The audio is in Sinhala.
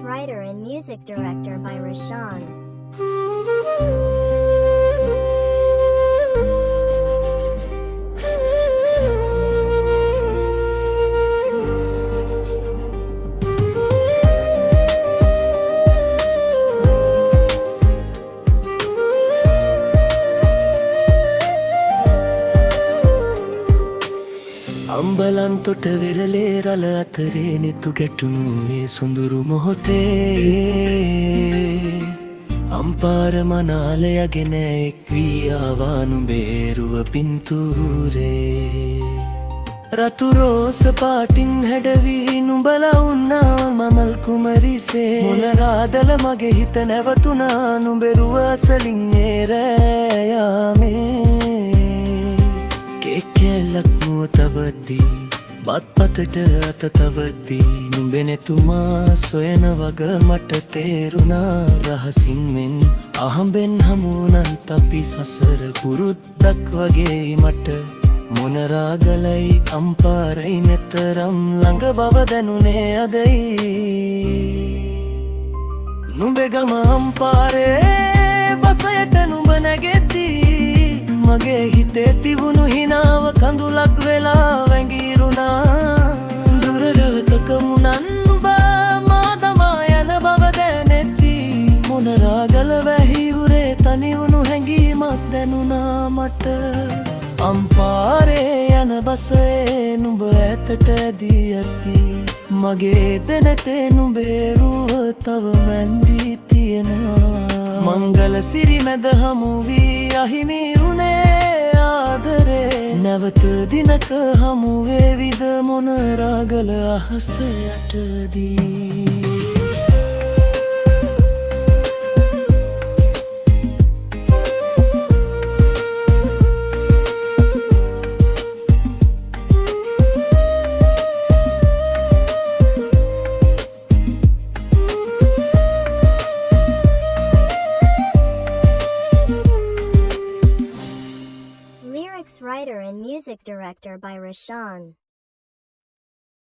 writer and music director by Rashaan. Ambalantota වෙරළේ රළ අතරේ නිතු ගැටුණු ඒ සොඳුරු මොහොතේ අම්පාර මනාලයගෙන එක් වී ආවා නුඹේරුව පින්තූරේ රතු රෝස පාටින් හැඩවී නුඹලා වුණා මමල් කුමරිසේ මොනරාදල මගේ හිත නැවතුණා නුඹෙරුව අසලින් ඒ රෑ යාමේ කෙල්ලක් මුව තවද්දී බත්පතට අත තවද්දී නුඹෙනෙතුමා සොයන වග මට තේරුණා රහසින් මෙන් අහඹෙන් හමුවනත් අපි සසර පුරුද්දක් වගේ මට මොනරාගලයි අම්පාරයි මෙතරම් ළඟ බව දැනුනේ අදයි නුඹේ ගම අම්පාරේ බසයට නුඹ නැගෙද්දී මගේ හිතේ තිබුණු හිනාව කඳුලක් වෙලා වැංගීරුණා දුරගතක මුණන් ඔබ මා දමා යන බව දැනෙති මොනරාගල වැහිවුරේ තනිවුණු හැඟීමක් දැනුණා මට අම්පාරේ යන බසේ නුඹ ඇතට ඇදී ඇති මගේ දෙනතේ නුඹේ රුව තව මැන්දී තියෙනවා මංගල සිරි මැද හමු වී අහිමිරුණේ ආදරේ නැවත දිනක හමු වේවිද මොනරාගල අහස යටදී Lyrics writer and music director by Rashaan.